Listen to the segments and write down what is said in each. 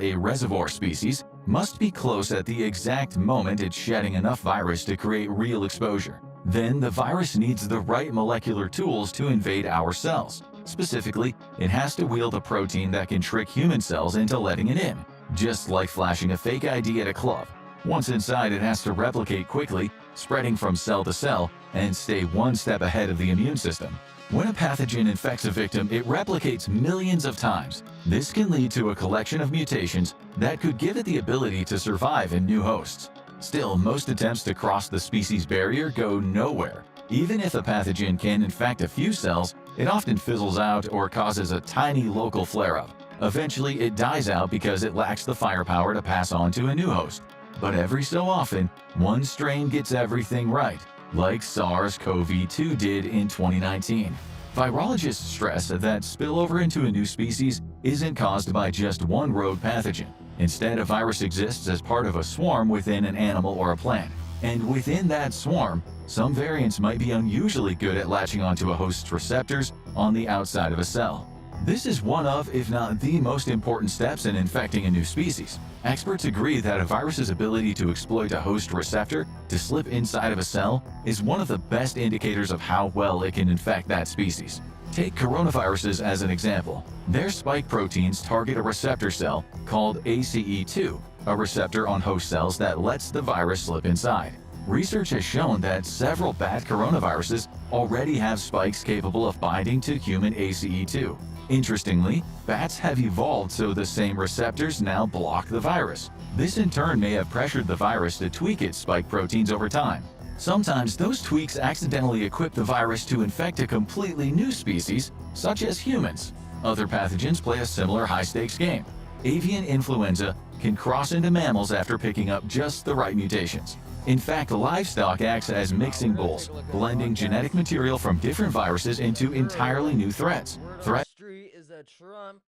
A reservoir species must be close at the exact moment it's shedding enough virus to create real exposure. Then the virus needs the right molecular tools to invade our cells. Specifically, it has to wield a protein that can trick human cells into letting it in, just like flashing a fake ID at a club. Once inside, it has to replicate quickly, spreading from cell to cell, and stay one step ahead of the immune system. When a pathogen infects a victim, it replicates millions of times. This can lead to a collection of mutations that could give it the ability to survive in new hosts. Still, most attempts to cross the species barrier go nowhere. Even if a pathogen can infect a few cells, it often fizzles out or causes a tiny local flare-up. Eventually, it dies out because it lacks the firepower to pass on to a new host. But every so often, one strain gets everything right, like SARS-CoV-2 did in 2019. Virologists stress that spillover into a new species isn't caused by just one rogue pathogen. Instead, a virus exists as part of a swarm within an animal or a plant. And within that swarm, some variants might be unusually good at latching onto a host's receptors on the outside of a cell. This is one of, if not the most important steps in infecting a new species. Experts agree that a virus's ability to exploit a host receptor to slip inside of a cell is one of the best indicators of how well it can infect that species. Take coronaviruses as an example. Their spike proteins target a receptor cell called ACE2, a receptor on host cells that lets the virus slip inside. Research has shown that several bat coronaviruses already have spikes capable of binding to human ACE2. Interestingly, bats have evolved so the same receptors now block the virus. This in turn may have pressured the virus to tweak its spike proteins over time. Sometimes those tweaks accidentally equip the virus to infect a completely new species, such as humans. Other pathogens play a similar high-stakes game. Avian influenza can cross into mammals after picking up just the right mutations. In fact, livestock acts as mixing bowls, blending genetic material from different viruses into entirely new threats. Word on the street is that Trump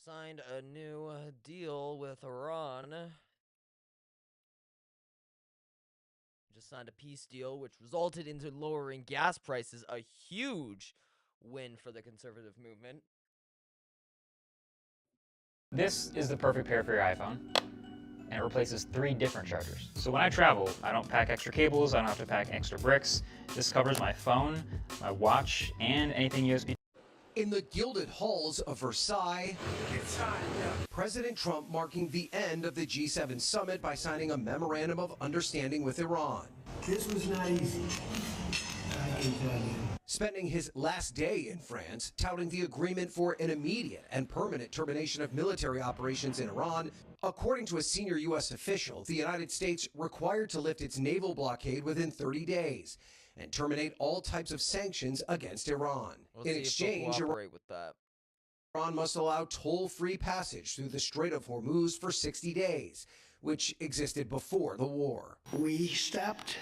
signed a new deal with Iran. Just signed a peace deal, which resulted into lowering gas prices, a huge win for the conservative movement. This is the perfect pair for your iPhone, and it replaces 3 different chargers. So when I travel, I don't pack extra cables, I don't have to pack extra bricks. This covers my phone, my watch, and anything USB. In the gilded halls of Versailles, President Trump marking the end of the G7 summit by signing a memorandum of understanding with Iran. This was not easy. I can tell you. Spending his last day in France, touting the agreement for an immediate and permanent termination of military operations in Iran. According to a senior U.S. official, the United States required to lift its naval blockade within 30 days and terminate all types of sanctions against Iran. In exchange, Iran must allow toll-free passage through the Strait of Hormuz for 60 days, which existed before the war. We stopped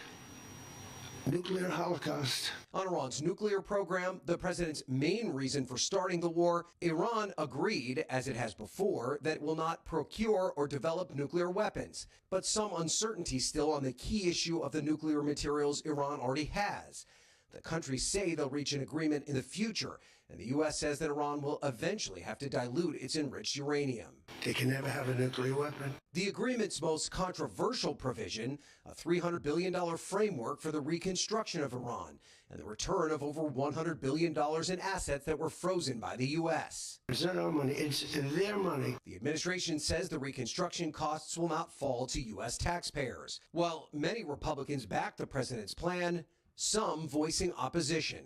nuclear holocaust. On Iran's nuclear program, the president's main reason for starting the war, Iran agreed, as it has before, that it will not procure or develop nuclear weapons. But some uncertainty still on the key issue of the nuclear materials Iran already has. The countries say they'll reach an agreement in the future, and the U.S. says that Iran will eventually have to dilute its enriched uranium. They can never have a nuclear weapon. The agreement's most controversial provision, a $300 billion framework for the reconstruction of Iran and the return of over $100 billion in assets that were frozen by the U.S. It's not our money, it's their money. The administration says the reconstruction costs will not fall to U.S. taxpayers. While many Republicans back the president's plan, some voicing opposition.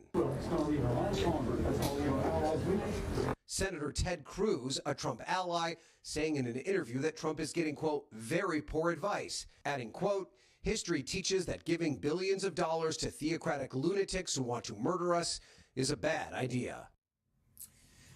Senator Ted Cruz, a Trump ally, saying in an interview that Trump is getting, quote, very poor advice, adding, quote, history teaches that giving billions of dollars to theocratic lunatics who want to murder us is a bad idea.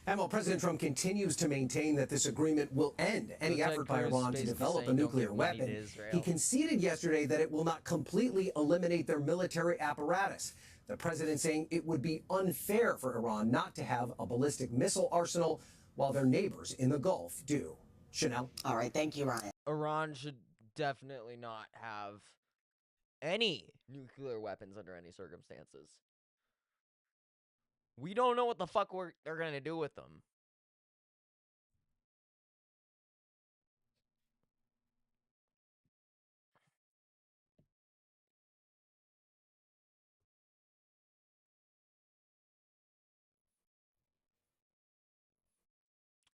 And while President Trump continues to maintain that this agreement will end any effort by Iran to develop a nuclear weapon, he conceded yesterday that it will not completely eliminate their military apparatus. The president saying it would be unfair for Iran not to have a ballistic missile arsenal while their neighbors in the Gulf do. Chanel? All right, thank you, Ryan. Iran should definitely not have any nuclear weapons under any circumstances. We don't know what the fuck they're going to do with them.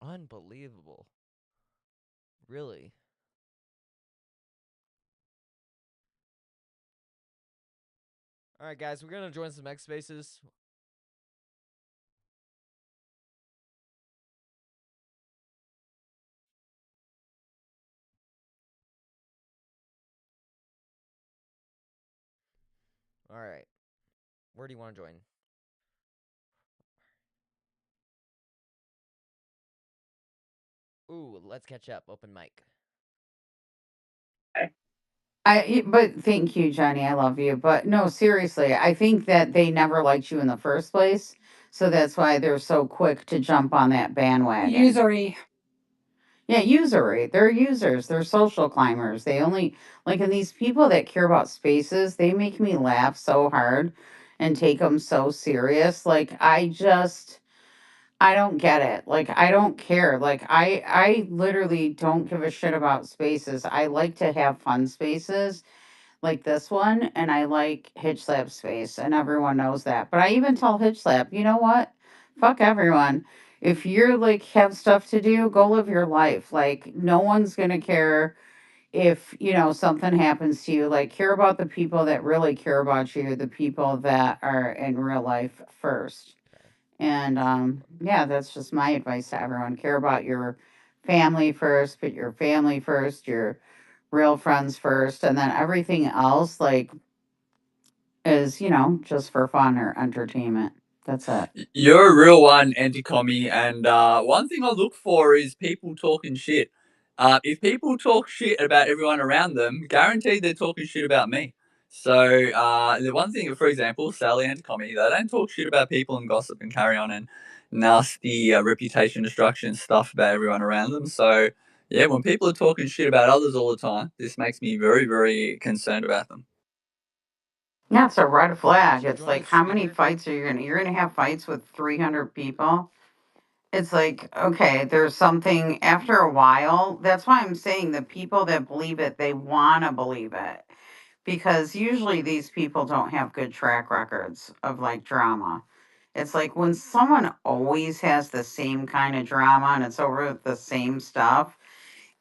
Unbelievable. Really? All right, guys, we're gonna join some X Spaces. All right. Where do you want to join? Ooh, let's catch up. Open mic. But thank you, Johnny. I love you. But no, seriously, I think that they never liked you in the first place. So that's why they're so quick to jump on that bandwagon. Usury. Yeah, usury. They're users. They're social climbers. They only like, and these people that care about spaces, they make me laugh so hard and take them so serious. Like, I don't get it. Like, I don't care. Like, I literally don't give a shit about spaces. I like to have fun spaces like this one, and I like Hitch Slap Space, and everyone knows that. But I even tell Hitch Slap, you know what? Fuck everyone. If you're like have stuff to do, go live your life. Like, no one's gonna care if something happens to you. Like, care about the people that really care about you, the people that are in real life first. Okay. And yeah, that's just my advice to everyone. Care about your family first, put your family first, your real friends first, and then everything else like is, just for fun or entertainment. That's it. You're a real one, anti-commie, and one thing I look for is people talking shit. If people talk shit about everyone around them, guaranteed they're talking shit about me. So the one thing, for example, Sally anti-commie, they don't talk shit about people and gossip and carry on and nasty reputation destruction stuff about everyone around them. So yeah, when people are talking shit about others all the time, this makes me very, very concerned about them. Yeah, it's a red flag. Should we It's join like, the how many speaker? fights are you're gonna have fights with 300 people? It's like, okay, there's something after a while. That's why I'm saying the people that believe it, they want to believe it. Because usually these people don't have good track records of like drama. It's like when someone always has the same kind of drama and it's over the same stuff,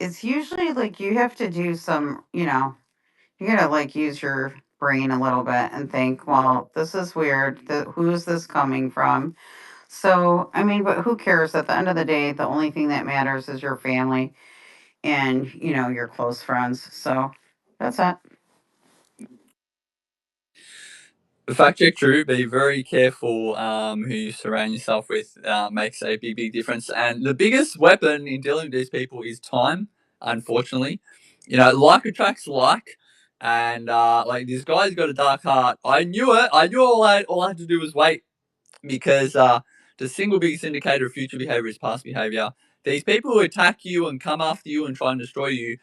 it's usually like you have to do some, you gotta like use your brain a little bit and think, well, this is weird. Who is this coming from? So, I mean, but who cares? At the end of the day, the only thing that matters is your family and, your close friends. So that's it. Fact check true. Be very careful who you surround yourself with. Makes a big, big difference. And the biggest weapon in dealing with these people is time. Unfortunately, like attracts like, and like this guy's got a dark heart. I knew it. I knew all I had to do was wait because the single biggest indicator of future behavior is past behavior. These people who attack you and come after you and try and destroy you,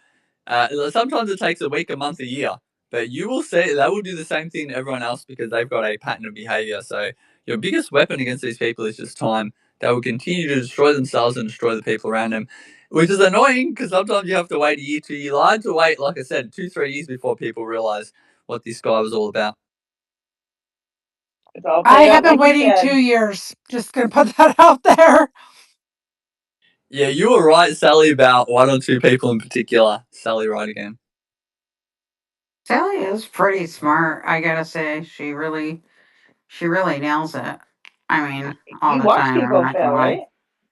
sometimes it takes a week, a month, a year, but you will see they will do the same thing to everyone else because they've got a pattern of behavior. So your biggest weapon against these people is just time. They will continue to destroy themselves and destroy the people around them, which is annoying because sometimes you have to wait a year, 2 years. I had to wait, like I said, 2, 3 years before people realize what this guy was all about. It's all I have been waiting 2 years. Just gonna put that out there. Yeah, you were right, Sally, about one or two people in particular. Sally, right again. Sally is pretty smart, I gotta say. She really nails it. I mean, all You the watch time. I'm people not fail, gonna lie.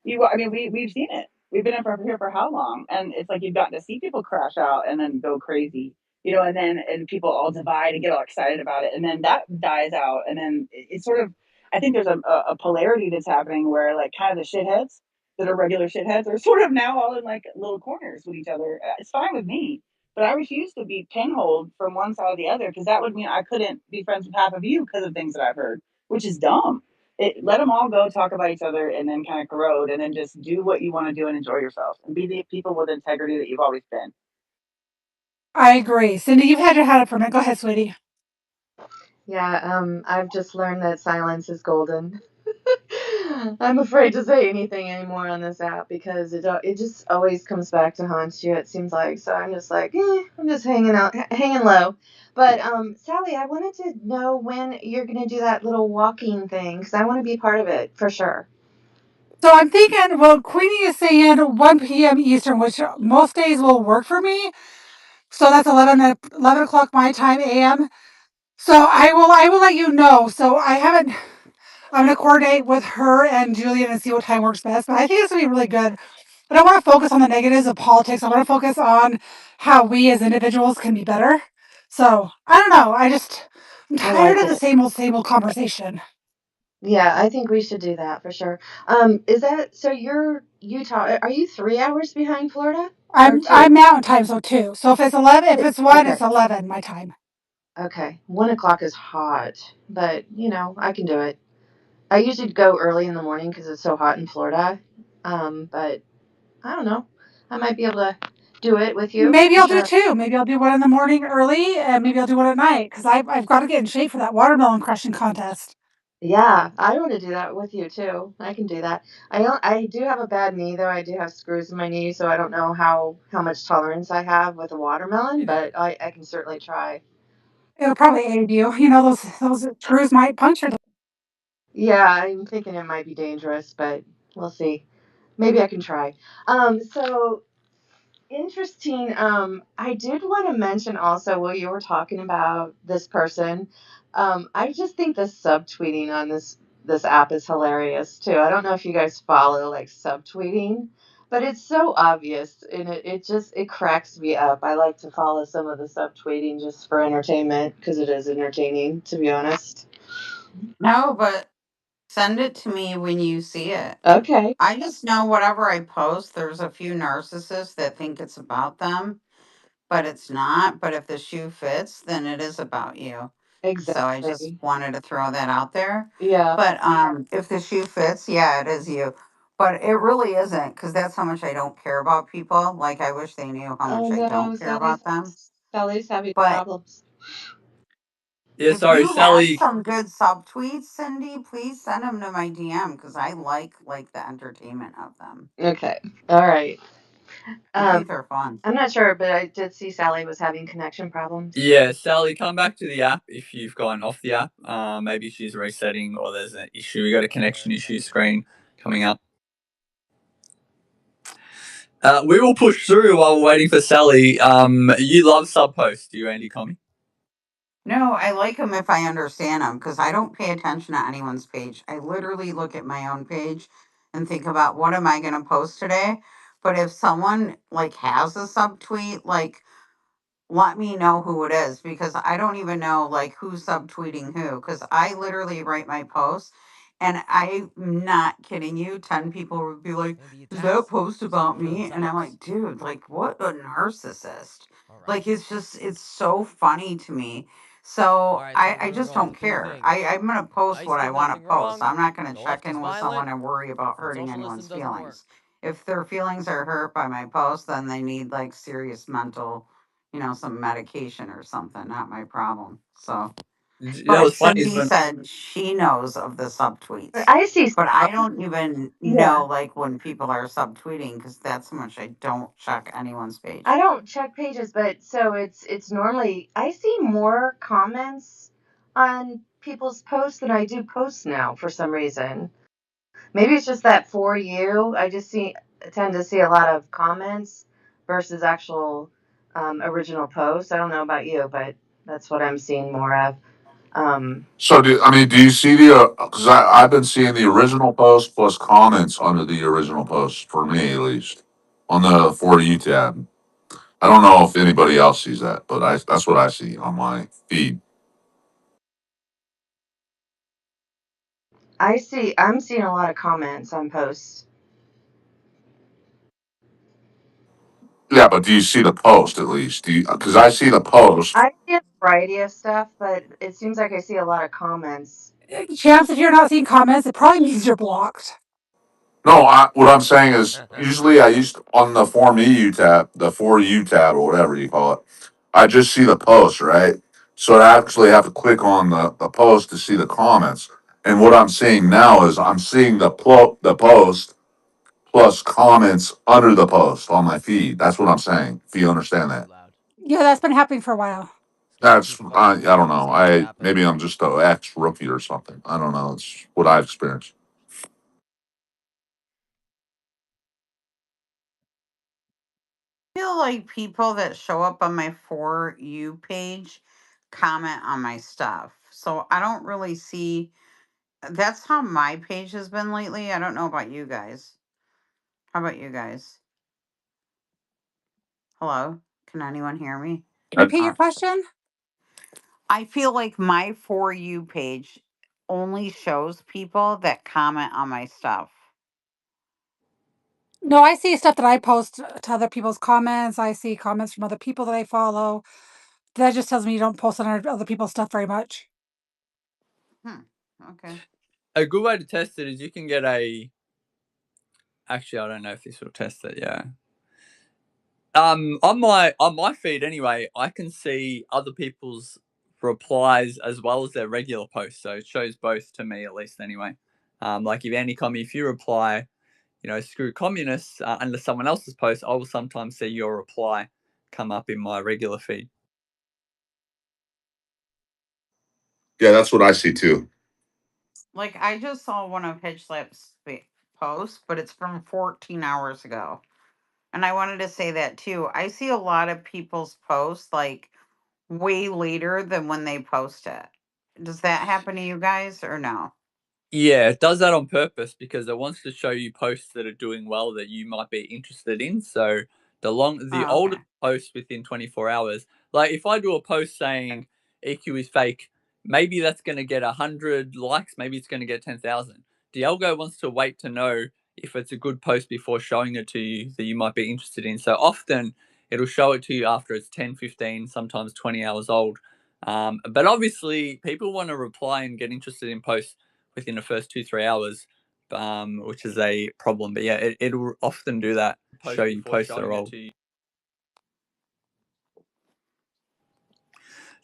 right? I mean, we've seen it. We've been here for how long? And it's like you've gotten to see people crash out and then go crazy, and people all divide and get all excited about it, and then that dies out, and then it's sort of. I think there's a polarity that's happening where like kind of the shitheads that are regular shitheads are sort of now all in like little corners with each other. It's fine with me, but I refuse to be pinholed from one side or the other because that would mean I couldn't be friends with half of you because of things that I've heard, which is dumb. Let them all go talk about each other and then kind of corrode and then just do what you want to do and enjoy yourself and be the people with integrity that you've always been. I agree. Cindy, you've had it for a minute. Go ahead, sweetie. Yeah, I've just learned that silence is golden. I'm afraid to say anything anymore on this app because it just always comes back to haunt you. It seems like so. I'm just like, I'm just hanging out, hanging low. But Sally, I wanted to know when you're gonna do that little walking thing because I want to be part of it for sure. So I'm thinking, well, Queenie is saying 1 p.m. Eastern, which most days will work for me. So that's 11 o'clock my time a.m. So I will let you know. So I haven't. I'm gonna coordinate with her and Julian and see what time works best. But I think it's gonna be really good. But I want to focus on the negatives of politics. I want to focus on how we as individuals can be better. So I don't know. I'm I tired like of the it. same old conversation. Yeah, I think we should do that for sure. Is that so? You're Utah. Are you 3 hours behind Florida or I'm two? Mountain Time, so two. So if it's 11, if it's one, Okay. it's 11 my time. Okay. 1 o'clock is hot, but I can do it. I usually go early in the morning because it's so hot in Florida. But I don't know. I might be able to do it with you Maybe for I'll do sure. two. Maybe I'll do one in the morning early, and maybe I'll do one at night because I've got to get in shape for that watermelon crushing contest. Yeah, I want to do that with you too. I can do that. I do have a bad knee though. I do have screws in my knee, so I don't know how much tolerance I have with a watermelon, Hey there. but I can certainly try. It'll probably aid you. You know, those screws might puncture. Yeah, I'm thinking it might be dangerous, but we'll see. Maybe I can try. So interesting. I did want to mention also while you were talking about this person, I just think the subtweeting on this app is hilarious too. I don't know if you guys follow like subtweeting, but it's so obvious and it cracks me up. I like to follow some of the subtweeting just for entertainment because it is entertaining, to be honest. No, but send it to me when you see it. Okay, I just know whatever I post, there's a few narcissists that think it's about them, but it's not. But if the shoe fits, then it is about you. So I just exactly. wanted to throw that out there. Yeah. But if the shoe fits, yeah, it is you. But it really isn't because that's how much I don't care about people. Like I wish they knew how Oh much I no, don't care about them. Sally's having But problems. Yeah, if sorry, you have Sally. some good subtweets, Cindy, please send them to my DM because I like the entertainment of them. Okay. All right. I Um, think they're fun. I'm not sure, but I did see Sally was having connection problems. Yeah, Sally, come back to the app if you've gone off the app. Maybe she's resetting or there's an issue. We got a connection issue screen coming up. We will push through while we're waiting for Sally. You love sub posts, do you, Andy Comey? No, I like them if I understand them because I don't pay attention to anyone's page. I literally look at my own page and think about what am I going to post today. But if someone like has a subtweet, like let me know who it is because I don't even know like who's subtweeting who because I literally write my posts and I'm not kidding you. 10 people would be like, Maybe it's is that Ashley. post Just wait about for the me? And I'm subs. like, dude, like what a narcissist. All right. Like it's so funny to me. All So right. So I, we're I gonna just go over don't three care. things. I'm gonna post ICE what I did want to nothing post. wrong. I'm not gonna The check left is in with someone violent, and worry about and hurting socialism anyone's doesn't work. feelings. If their feelings are hurt by my post, then they need like serious mental, some medication or something, not my problem. So, That but was funny. Cindy said she knows of the But subtweets, I see but I Sally. don't even Yeah. know like when people are subtweeting because that's how much I don't check anyone's I page. don't check pages, but so it's normally I see more comments on people's posts than I do posts now for some reason. Maybe it's just that for you, tend to see a lot of comments versus actual original posts. I don't know about you, but that's what I'm seeing more of. So do you see the? Because I've been seeing the original post plus comments under the original post for me at least on the For You tab. I don't know if anybody else sees that, but that's what I see on my feed. I'm seeing a lot of comments on posts. Yeah, but do you see the post at least? Do you? Because I see the post. I see a variety of stuff, but it seems like I see a lot of comments. Chance if you're not seeing comments, it probably means you're blocked. No, what I'm saying is usually I used on the For You tab or whatever you call it. I just see the post, right? So I actually have to click on the post to see the comments. And what I'm seeing now is I'm seeing the post plus comments under the post on my feed. That's what I'm saying. If you understand Too that, loud. Yeah, that's been happening for a while. It's when you keep I posting don't things know. that could I happen. maybe I'm just a ex rookie or something. I don't know. It's what I've experienced. feel like people that show up on my For You page comment on my stuff. So I don't really see. That's how my page has been lately. I don't know about you guys. How about you guys? Hello? Can anyone hear me? Repeat your question. I feel like my For You page only shows people that comment on my stuff. No, I see stuff that I post to other people's comments. I see comments from other people that I follow. That just tells me you don't post on other people's stuff very much. Okay. A good way to test it is you can get a. Actually, I don't know if this will test it. Yeah. On my feed anyway, I can see other people's replies as well as their regular posts. So it shows both to me at least anyway. Like if you reply, screw communists under someone else's post, I will sometimes see your reply come up in my regular feed. Yeah, that's what I see too. Like I just saw one of Hitch Slap's posts, but it's from 14 hours ago. And I wanted to say that too. I see a lot of people's posts like way later than when they post it. Does that happen to you guys or no? Yeah, it does that on purpose because it wants to show you posts that are doing well that you might be interested in. So the Oh, older okay. posts within 24 hours, like if I do a post saying EQ is fake, maybe that's going to get 100 likes, maybe it's going to get 10,000. The algo wants to wait to know if it's a good post before showing it to you that you might be interested in. So often it'll show it to you after it's 10, 15, sometimes 20 hours old. But obviously people want to reply and get interested in posts within the first 2-3 hours, which is a problem. But yeah, it'll often do that. Show you posts that are old.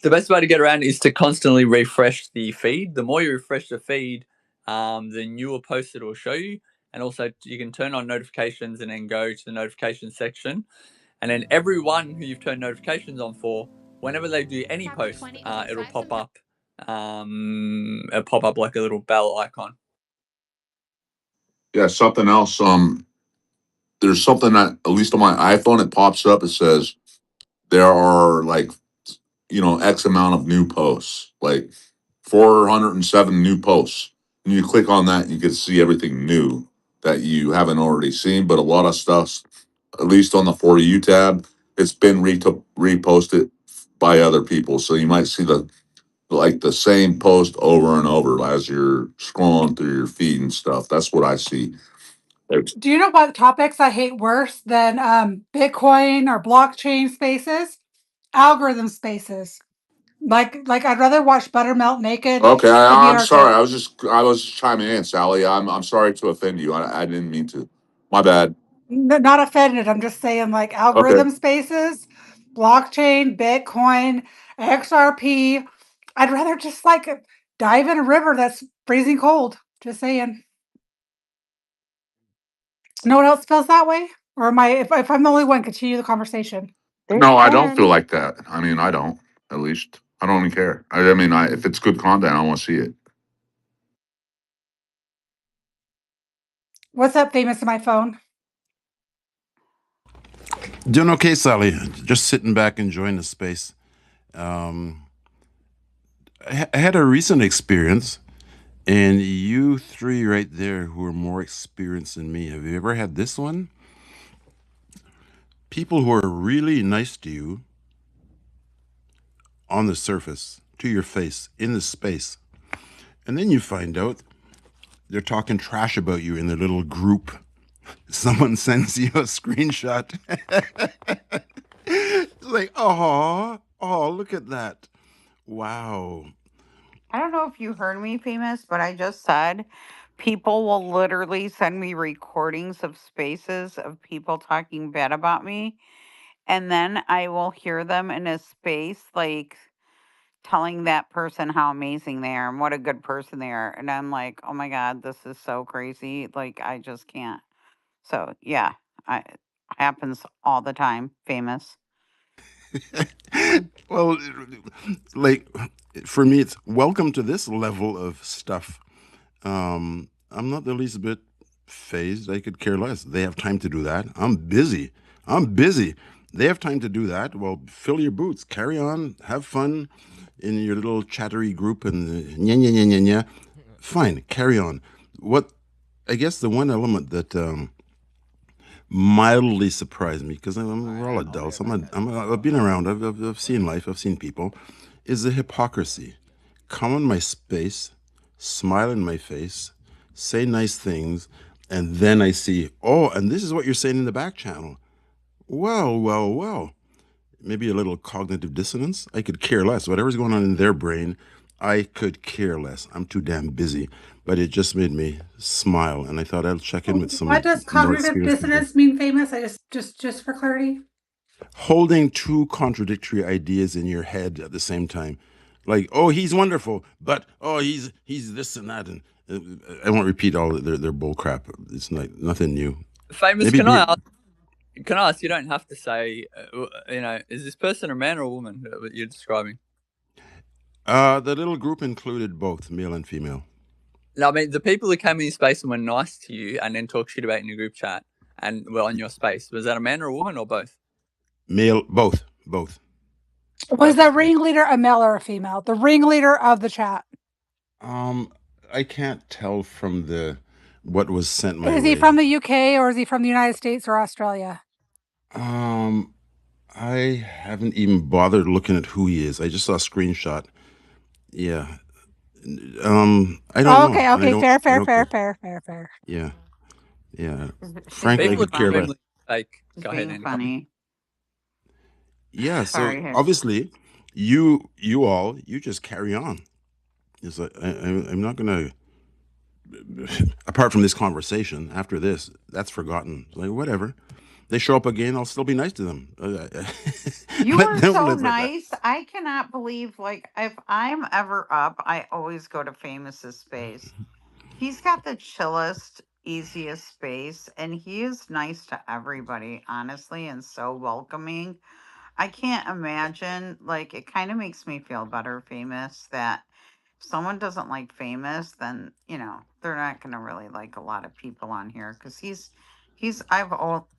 The best way to get around is to constantly refresh the feed. The more you refresh the feed, the newer posts it will show you. And also, you can turn on notifications and then go to the notifications section. And then everyone who you've turned notifications on for, whenever they do any post, it'll pop up. It'll pop up like a little bell icon. Yeah, something else. There's something that at least on my iPhone it pops up. It says there are like X amount of new posts, like 407 new posts. And you click on that, and you can see everything new that you haven't already seen. But a lot of stuff, at least on the For You tab, it's been reposted by other people. So you might see the same post over and over as you're scrolling through your feed and stuff. That's what I see. Do you know what topics I hate worse than Bitcoin or blockchain spaces? Algorithm spaces. Like I'd rather watch buttermelt naked Okay, than be in I'm sorry. arcade. I was chiming in, Sally. I'm sorry to offend you. I didn't mean to. My bad. Not offended. I'm just saying like Okay. algorithm spaces, blockchain, Bitcoin, XRP. I'd rather just like dive in a river that's freezing cold. Just saying. No one else feels that way? Or am I if I'm the only one, continue the conversation. There's No, I don't feel Ken. like that. I mean, I don't. At least I don't even care. I mean, if it's good content, I want to see it. What's up, famous in my phone? Doing okay, Sally. Just sitting back enjoying the space. Um, I had a recent experience, and you three right there who are more experienced than me, have you ever had this one? People who are really nice to you on the surface, to your face, in the space, and then you find out they're talking trash about you in their little group. Someone sends you a screenshot. It's like, oh, look at that. Wow. I don't know if you heard me, famous, but I just said people will literally send me recordings of spaces of people talking bad about me. And then I will hear them in a space like telling that person how amazing they are and what a good person they are. And I'm like, oh my God, this is so crazy. Like, I just can't. So, yeah, it happens all the time, famous. Well, like for me, it's welcome to this level of stuff. I'm not the least bit phased. I could care less. They have time to do that. I'm busy. I'm busy. They have time to do that. Well, fill your boots, carry on, have fun in your little chattery group, and nya nya nya nya nya. Fine, carry on. What I guess the one element that mildly surprised me, because we're all adults. I've been around. I've seen life. I've seen people. Is the hypocrisy. Come in my space, smile in my face, say nice things, and then I see, oh, and this is what you're saying in the back channel. Well, well, well. Maybe a little cognitive dissonance. I could care less. Whatever's going on in their brain, I could care less. I'm too damn busy. But it just made me smile, and I thought I'll check in with some What does more cognitive experienced people. dissonance mean, Famous? I just for clarity. Holding two contradictory ideas in your head at the same time, like, oh, he's wonderful, but oh, he's this and that, and I won't repeat all their bull crap. It's like nothing new. Famous, Maybe can I ask? You don't have to say, is this person a man or a woman that you're describing? The little group included both male and female. No, I mean, the people who came in your space and were nice to you and then talk shit about in your group chat and were on your space, was that a man or a woman or both? Male, both. Was the ringleader a male or a female? The ringleader of the chat. I can't tell from what was sent my way. Is he from the UK or is he from the United States or Australia? I haven't even bothered looking at who he is. I just saw a screenshot. Yeah. I don't know. Okay. Fair. Yeah. Frankly, I could care less. Go ahead, funny. Yeah. So Sorry, obviously, you just carry on. It's like I'm not gonna. Apart from this conversation, after this, that's forgotten. Like whatever. They show up again, I'll still be nice to them. You are so nice. I cannot believe, like, if I'm ever up, I always go to Famous's space. He's got the chillest, easiest space, and he is nice to everybody, honestly, and so welcoming. I can't imagine, like, it kind of makes me feel better, Famous, that if someone doesn't like Famous, then, they're not going to really like a lot of people on here, because I've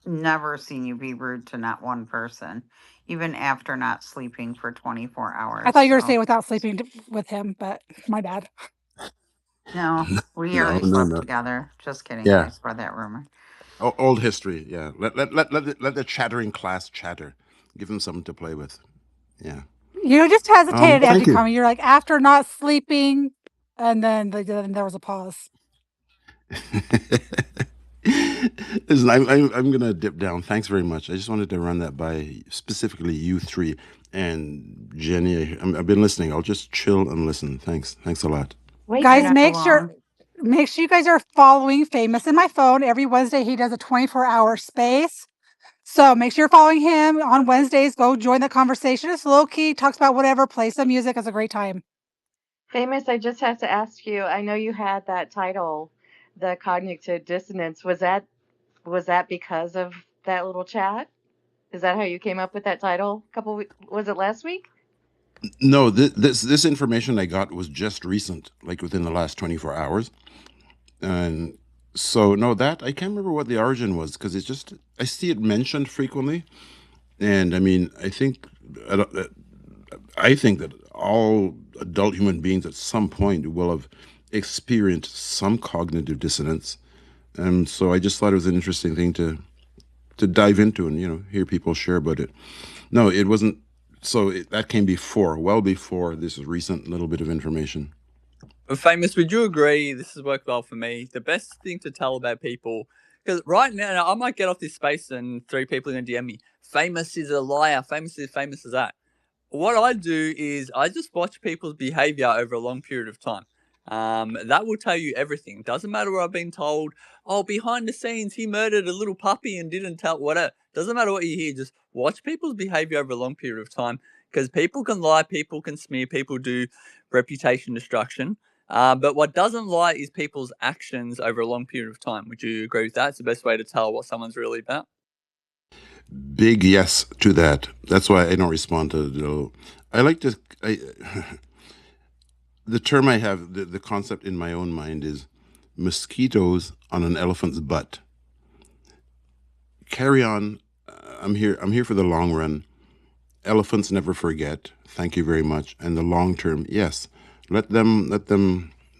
never seen you be rude to not one person, even after not sleeping for 24 hours. I thought you were saying without sleeping with him, but my bad. No, we already slept together. Just kidding. Yeah. I spread that rumor. Old history. Yeah. Let the chattering class chatter. Give them something to play with. Yeah. You just hesitated after coming. You're like, after not sleeping, and then there was a pause. Listen, I'm gonna dip down. Thanks very much. I just wanted to run that by specifically you three and Jenny. I've been listening. I'll just chill and listen. Thanks a lot. Wait, guys, make sure you guys are following Famous in my phone. Every Wednesday he does a 24-hour space. So make sure you're following him on Wednesdays. Go join the conversation. It's low key, talks about whatever, play some music. It's a great time. Famous, I just have to ask you, I know you had that title, the cognitive dissonance. Was that because of that little chat? Is that how you came up with that title? Was it last week? No, this information I got was just recent, like within the last 24 hours. And so, no, that I can't remember what the origin was, because it's just, I see it mentioned frequently. And I mean, I think that all adult human beings at some point will have experienced some cognitive dissonance. And so I just thought it was an interesting thing to dive into and, hear people share about it. No, it wasn't. So that came well before this recent little bit of information. Famous, would you agree, this has worked well for me, the best thing to tell about people, because right now I might get off this space and 3 people are going to DM me, Famous is a liar, Famous is that. What I do is I just watch people's behavior over a long period of time. That will tell you everything. Doesn't matter what I've been told. Oh, behind the scenes, he murdered a little puppy and didn't tell, whatever. Doesn't matter what you hear. Just watch people's behavior over a long period of time, because people can lie, people can smear, people do reputation destruction. But what doesn't lie is people's actions over a long period of time. Would you agree with that? It's the best way to tell what someone's really about. Big yes to that. That's why I don't respond to it. I like to. The term I have, the concept in my own mind is mosquitoes on an elephant's butt. Carry on I'm here. I'm here for the long run. Elephants never forget. Thank you very much. And the long term, yes. Let them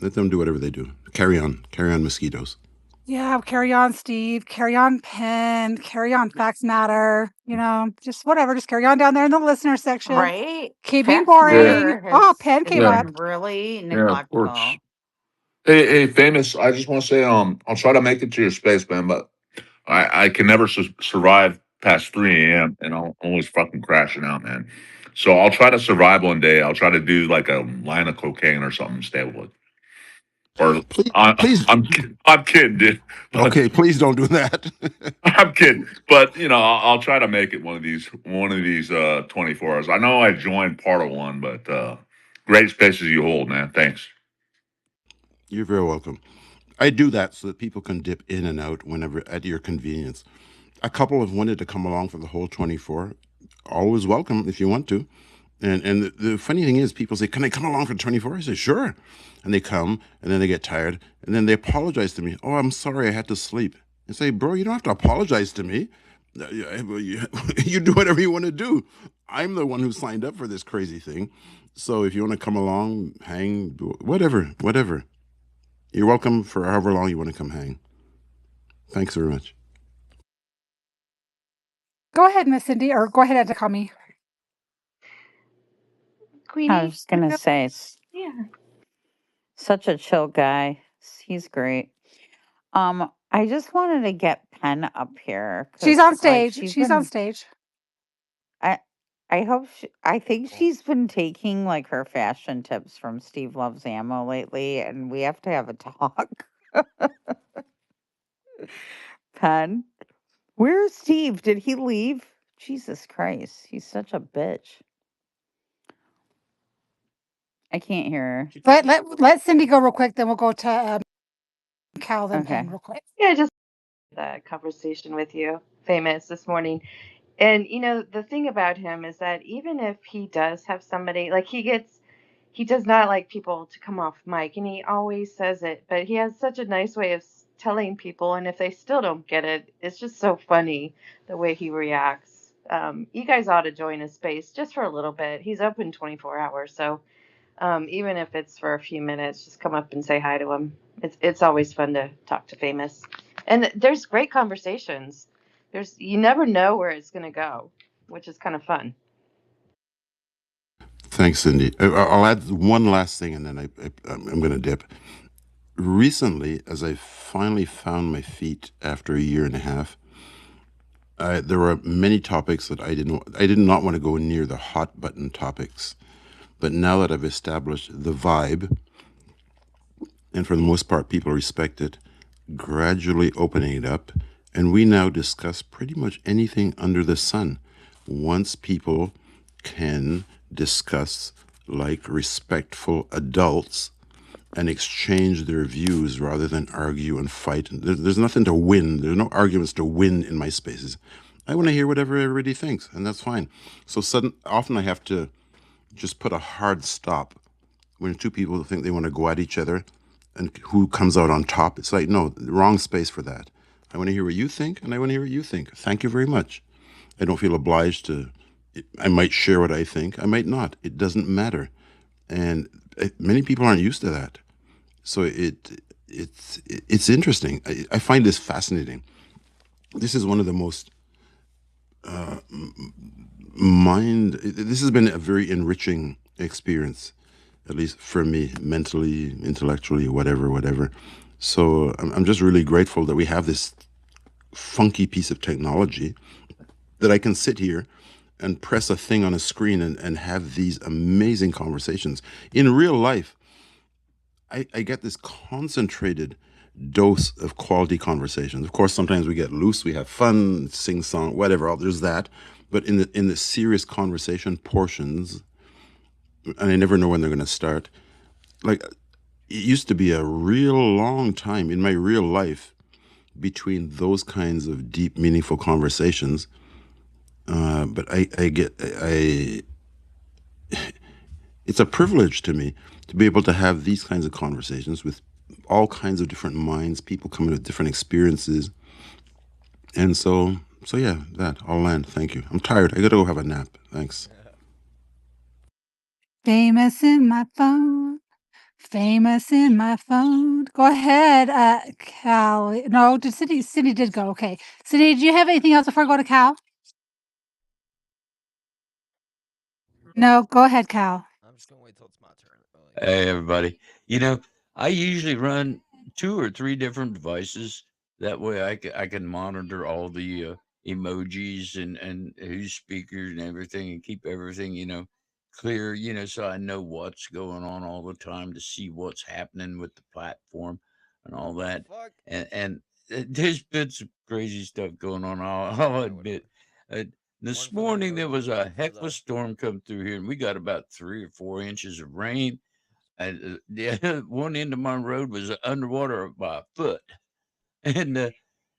do whatever they do. Carry on. Carry on, mosquitoes. Yeah, carry on, Steve. Carry on, Penn. Carry on, Facts Matter. Just whatever. Just carry on down there in the listener section. Right? Keep being Facts Yeah, boring. Matter Oh, has Penn came up. yeah, been really yeah. Of course. neglectful. Hey, famous. I just want to say, I'll try to make it to your space, man, but I can never survive past 3 a.m. and I'm always fucking crashing out, man. So I'll try to survive one day. I'll try to do like a line of cocaine or something stable. Or Please, I, please. I'm kidding, dude. But Okay, please don't do that. I'm kidding. But I'll try to make it one of these 24 hours. I know I joined part of one, but great spaces you hold, man. Thanks. You're very welcome. I do that so that people can dip in and out whenever at your convenience. A couple have wanted to come along for the whole 24. Always welcome if you want to. And the funny thing is, people say, "Can I come along for 24?" I say, "Sure." And they come, and then they get tired, and then they apologize to me. "Oh, I'm sorry, I had to sleep." I say, "Bro, you don't have to apologize to me. You do whatever you want to do. I'm the one who signed up for this crazy thing. So if you want to come along, hang, whatever. You're welcome for however long you want to come hang. Thanks very much." Go ahead, Miss Cindy, or go ahead and call me. I Queenie. was going to say, Yeah. such a chill guy. He's great. I just wanted to get Penn up here She's because, on like, stage. She's on stage. I, I think she's been taking like her fashion tips from Steve Loves Ammo lately, and we have to have a talk. Penn, where's Steve? Did he leave? Jesus Christ, he's such a bitch. I can't hear Let Cindy go real quick, then we'll go to her. Calvin Penn Okay. real quick. Yeah, just that conversation with you, famous, this morning. And the thing about him is that even if he does have somebody, like he does not like people to come off mic, and he always says it, but he has such a nice way of telling people, and if they still don't get it, it's just so funny the way he reacts. You guys ought to join his space just for a little bit. He's open 24 hours, so even if it's for a few minutes, just come up and say hi to him. It's always fun to talk to famous, and there's great conversations. You never know where it's going to go, which is kind of fun. Thanks, Cindy. I'll add one last thing, and then I'm going to dip. Recently, as I finally found my feet after a year and a half, there were many topics that I did not want to go near the hot button topics. But now that I've established the vibe, and for the most part people respect it, gradually opening it up, and we now discuss pretty much anything under the sun. Once people can discuss like respectful adults and exchange their views rather than argue and fight. There's nothing to win. There's no arguments to win in my spaces. I want to hear whatever everybody thinks, and that's fine. So often I have to just put a hard stop when two people think they want to go at each other and who comes out on top. It's like, no, wrong space for that. I want to hear what you think, and I want to hear what you think. Thank you very much. I don't feel obliged to. I might share what I think. I might not. It doesn't matter. And many people aren't used to that. So it's interesting. I find this fascinating. This is one of the most this has been a very enriching experience, at least for me, mentally, intellectually, whatever. So I'm just really grateful that we have this funky piece of technology that I can sit here and press a thing on a screen and have these amazing conversations. In real life, I get this concentrated dose of quality conversations. Of course, sometimes we get loose, we have fun, sing song, whatever. There's that, but in the serious conversation portions, and I never know when they're going to start. Like it used to be a real long time in my real life between those kinds of deep, meaningful conversations. But it's a privilege to me to be able to have these kinds of conversations with all kinds of different minds, people coming with different experiences. And so So yeah, that. I'll land. Thank you. I'm tired. I gotta go have a nap. Thanks. Famous in my phone. Famous in my phone. Go ahead, Cal. No, did Cindy did go. Okay. Cindy, do you have anything else before I go to Cal? No, go ahead, Cal. I'm just gonna wait till it's my turn. Hey, everybody. I usually run 2 or 3 different devices. That way I can monitor all the emojis and who's speakers and everything and keep everything, clear, so I know what's going on all the time to see what's happening with the platform and all The that. fuck? And there's been some crazy stuff going on, I'll Yeah, admit. Uh, one this for the morning there was emojis, a one for heck of a the. storm come through here, and we got about 3 or 4 inches of rain. And the one end of my road was underwater by a foot, and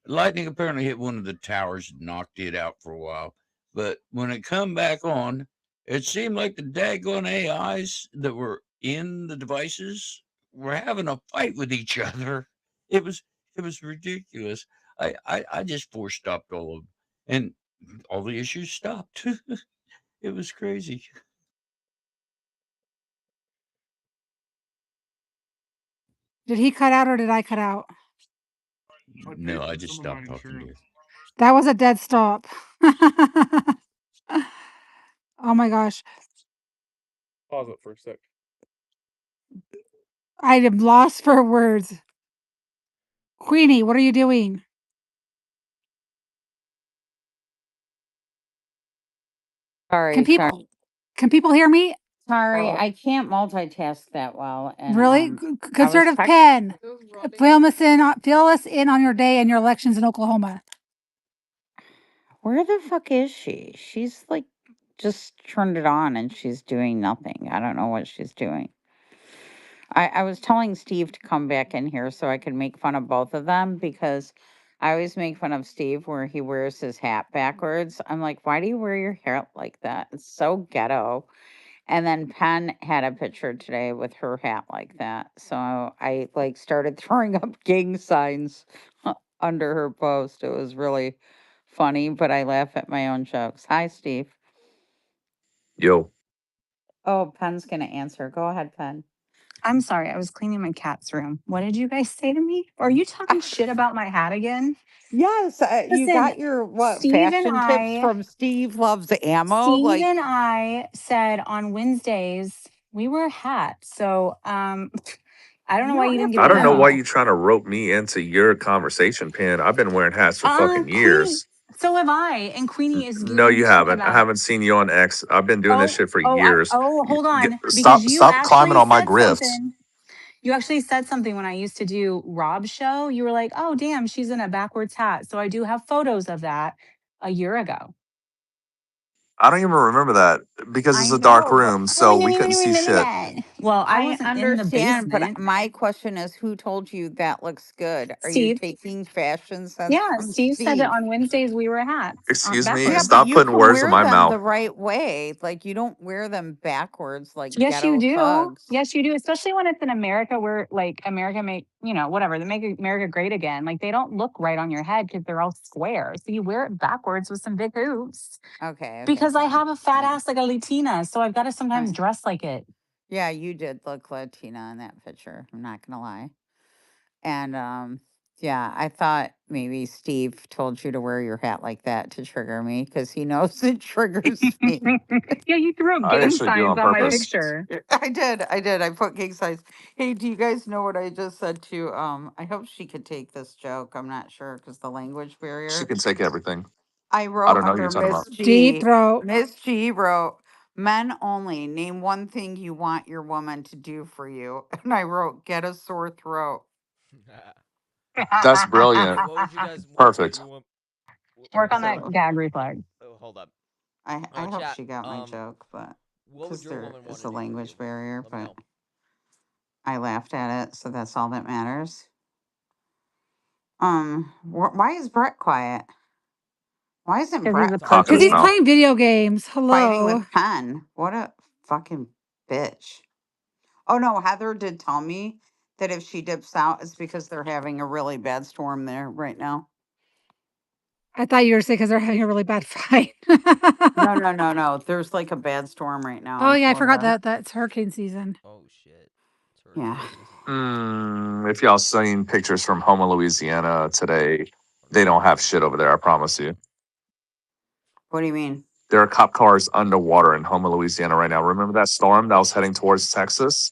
lightning apparently hit one of the towers and knocked it out for a while. But when it come back on, it seemed like the daggone AIs that were in the devices were having a fight with each other. It was it was ridiculous. I just force stopped all of them, and all the issues stopped. It was crazy. Did he cut out or did I cut out? No, I just stopped talking to you. That was a dead stop. Oh my gosh. Pause it for a sec. I am lost for words. Queenie, what are you doing? Can Sorry, sorry. people hear me? Sorry, I can't multitask that well, and Really? I was Conservative text. Pen. Fill us in on your day and your elections in Oklahoma. Where the fuck is she? She's like just turned it on and she's doing nothing. I don't know what she's doing. I was telling Steve to come back in here so I could make fun of both of them because I always make fun of Steve where he wears his hat backwards. I'm like, why do you wear your hair like that? It's so ghetto. And then Penn had a picture today with her hat like that. So I like started throwing up gang signs under her post. It was really funny, but I laugh at my own jokes. Hi, Steve. Yo, Oh, Penn's gonna answer. Go ahead, Penn. I'm sorry, I was cleaning my cat's room. What did you guys say to me? Are you talking shit about my hat again? Yes, you Listen, got your what Steve and fashion tips I, from Steve Loves Ammo. Steve Like, and I said on Wednesdays we wear hats. So I don't know you why don't you didn't have get to I the don't know wear why memo. you trying to rope me into your conversation, Pin. I've been wearing hats for fucking Queenie, years. so have I. And Queenie is No, giving me you shit haven't. I about it. haven't seen you on X. I've been doing this shit for years. Hold on. Because Stop, you stop climbing actually on my said grifts. something. You actually said something when I used to do Rob's show. You were like, oh, damn, she's in a backwards hat. So I do have photos of that a year ago. I don't even remember that because it's I a dark know, but room, so we couldn't see remember shit. that. Well, I I wasn't in the understand, but basement. my question is who told you that looks good? Are you Steve. taking fashion sense Yeah, from Steve said that Steve? on Wednesdays we wear hats Excuse me. Yeah, backwards. but Stop you putting can words in wear my them mouth. the right way. Like, you don't wear them backwards like Yes, you ghetto do. thugs. Yes, you do. Especially when it's in America where like America make, whatever, they make America great again. Like they don't look right on your head because they're all square. So you wear it backwards with some big hoops. Okay, Because I fine. have a fat Fine. ass like a Latina. So I've got to sometimes Fine. dress like it. Yeah, you did look Latina in that picture. I'm not gonna lie. And yeah, I thought maybe Steve told you to wear your hat like that to trigger me because he knows it triggers me. Yeah, you threw up I gang actually do signs on on my purpose. picture. I did. I did. I put king size. Hey, do you guys know what I just said to I hope she could take this joke. I'm not sure because the language She barrier. can take everything. I I wrote don't know who you're under talking Miss about. Deep G. throat. Miss G wrote, "Men only. Name one thing you want your woman to do for you." And I wrote, "Get a sore throat." That's Wait, brilliant. what would you guys? What would Perfect. you want? Work on So that gag reflex. Oh, hold up. I hope Chat. she got my joke, but What would because your there woman want is to a do for you? language barrier, Let me but know. I laughed at it, so that's all that matters. Why is Brett quiet? Why isn't Because he's a Brett Talking Because his he's fighting mouth. playing video games. fighting Hello. with Penn? What a fucking bitch. Oh no, Heather did tell me that if she dips out, it's because they're having a really bad storm there right now. I thought you were saying because they're having a really bad fight. No. There's like a bad storm right now Oh in yeah, I forgot Florida. that that's hurricane season. Oh shit. It's Yeah. hurricane season. If y'all seen pictures from Houma, Louisiana today, they don't have shit over there. I promise you. What do you mean? There are cop cars underwater in Houma, Louisiana right now. Remember that storm that was heading towards Texas?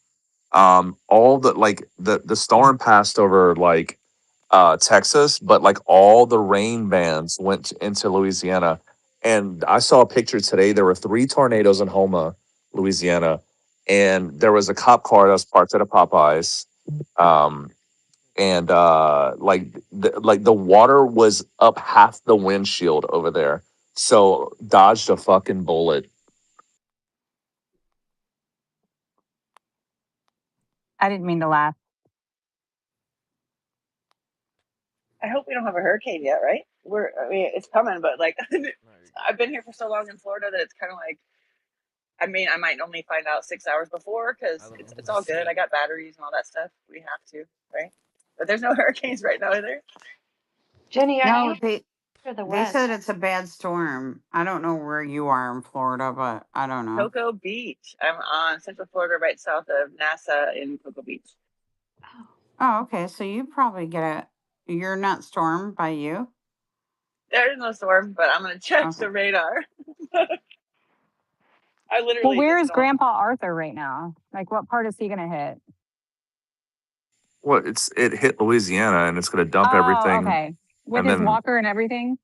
All the storm passed over like Texas, but like all the rain bands went into Louisiana. And I saw a picture today. There were 3 tornadoes in Houma, Louisiana, and there was a cop car that was parked at a Popeyes. Um, and like the water was up half the windshield over there. So dodged a fucking bullet. I didn't mean to laugh. I hope we don't have a hurricane yet, right? I mean, it's coming, but like, I've been here for so long in Florida that it's kind of like, I mean, I might only find out 6 hours before because it's all good. I got batteries and all that stuff. We have to, right? But there's no hurricanes right now, is there? Jenny, are No, you to the they said west? it's a bad storm. I don't know where you are in Florida, but I don't know. Cocoa Beach. I'm on Central Florida, right south of NASA in Cocoa Beach. Oh, okay. So you probably get a. You're not stormed by you. There's no storm, but I'm gonna check Okay. the radar. I Well, literally where just is don't. Grandpa Arthur right now? Like, what part is he gonna hit? Well, it hit Louisiana and it's gonna dump Oh, everything. okay. With And his then walker and everything.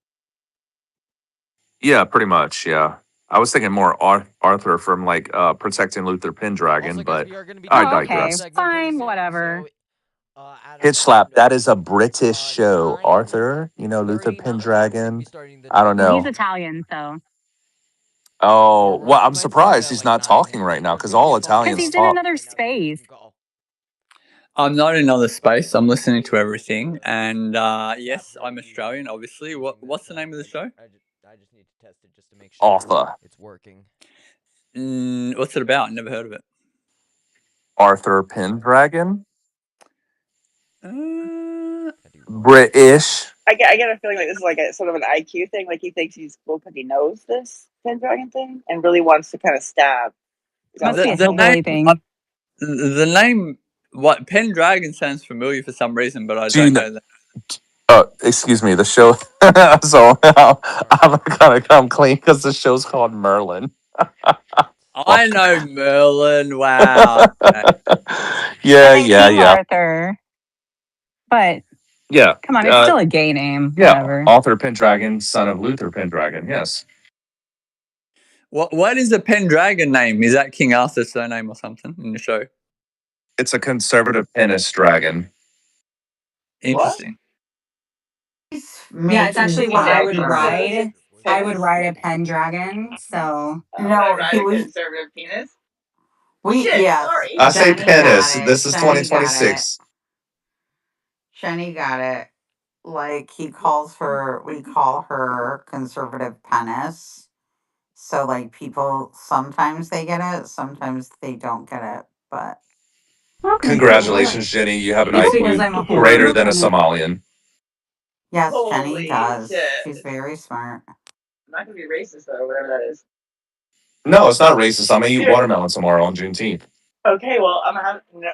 yeah, pretty much, yeah. I was thinking more Arthur from like protecting Luther Pendragon, Also, guys, but we are going to be I doing Oh, a new okay. digress. segment pretty Fine, soon. whatever. So, Adam, Hitch let them Slap, that know. is a British show. 9 Arthur, you know, Luther starting. What time are we going to be Pendragon. starting the I don't next Well, he's know. segment? Italian, so Oh, Yeah, well, we I'm might start it surprised at he's like not 9. talking right now There's because going to be all a phone because line Italians he's open in talk. another right now that you guys space. can call. I'm not in another space. I'm listening to everything, and That yes, will I'm be Australian. Obviously, using what's this. the name of the show? I just need to test it just to make sure Arthur. it's working. What's it about? Never heard of it. Arthur Pendragon. Warning. British. I get a feeling like this is like a sort of an IQ thing. Like he thinks he's cool because he knows this Pendragon thing and really wants to kind of stab. Is that Must what's be a The happening? hillbilly name, thing. the name, what Pendragon sounds familiar for some reason, but I Do you don't know? know that. Excuse me. The show. So I'm gonna come clean because the show's called Merlin. I Fuck. know Merlin. Wow. Okay. Yeah, And then yeah, King yeah, Arthur. But yeah. come on, it's still a gay name. Yeah. Whatever. Arthur Pendragon, son of Luther Pendragon. Yes. What is the Pendragon name? Is that King Arthur's surname or something in the show? It's a conservative penis dragon. What? Interesting. Yeah, it's actually what I would Conservative ride. I would penis? ride a Pendragon. So I'm gonna No, ride he a was. conservative penis. Shit, Yes. sorry. I say Jenny got penis. it. This is Jenny got it. 2026. Jenny got it. Like he calls her, we call her conservative penis. So like people sometimes they get it, sometimes they don't get it. But okay, cool. Congratulations, Jenny. You have an It's because I'm a IQ greater than a whore. Somalian. yes, Jenny Holy does. She's shit. very smart. I'm not gonna be racist though, whatever that is. No, it's not racist. I'm gonna eat Dude, watermelon tomorrow on Juneteenth. okay, well, I'm gonna have. No,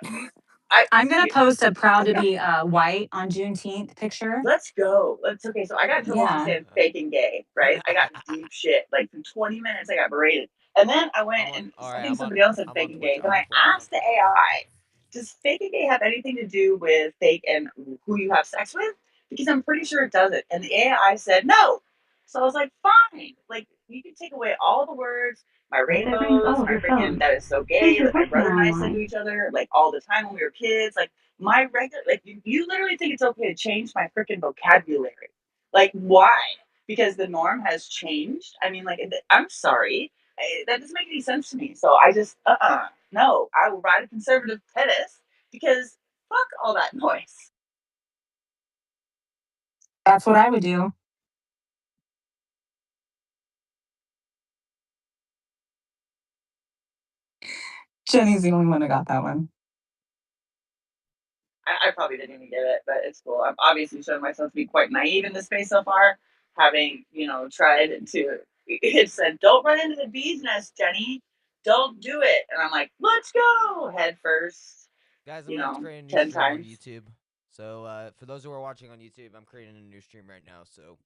I'm gonna post a proud to be white on Juneteenth picture. let's go. Okay. So I got in trouble for Yeah. saying faking gay, right? I got deep shit. Like for 20 minutes, I got berated, and then I went and I think somebody else said faking gay. Then I asked the AI, "Does faking gay have anything to do with fake and who you have sex with?" Because I'm pretty sure it doesn't. And the AI said no. So I was like, fine. Like you can take away all the words, my rainbows, my freaking that is so gay that my brother and I said to each other like all the time when we were kids, like my regular like you literally think it's okay to change my freaking vocabulary. Like why? Because the norm has changed. I mean, like I'm sorry, that doesn't make any sense to me. So I just no, I will ride a conservative penis because fuck all that noise. That's what I would do. Jenny's the only one who got that one. I probably didn't even get it, but it's cool. I'm obviously showing myself to be quite naive in this space so far. having, you know, tried to, it said, don't run into the bee's nest, Jenny. Don't do it. And I'm like, let's go head first, Guys, I'm you gonna have to know, create a new 10 stream on times. YouTube. So for those who are watching on YouTube, I'm creating a new stream right now. So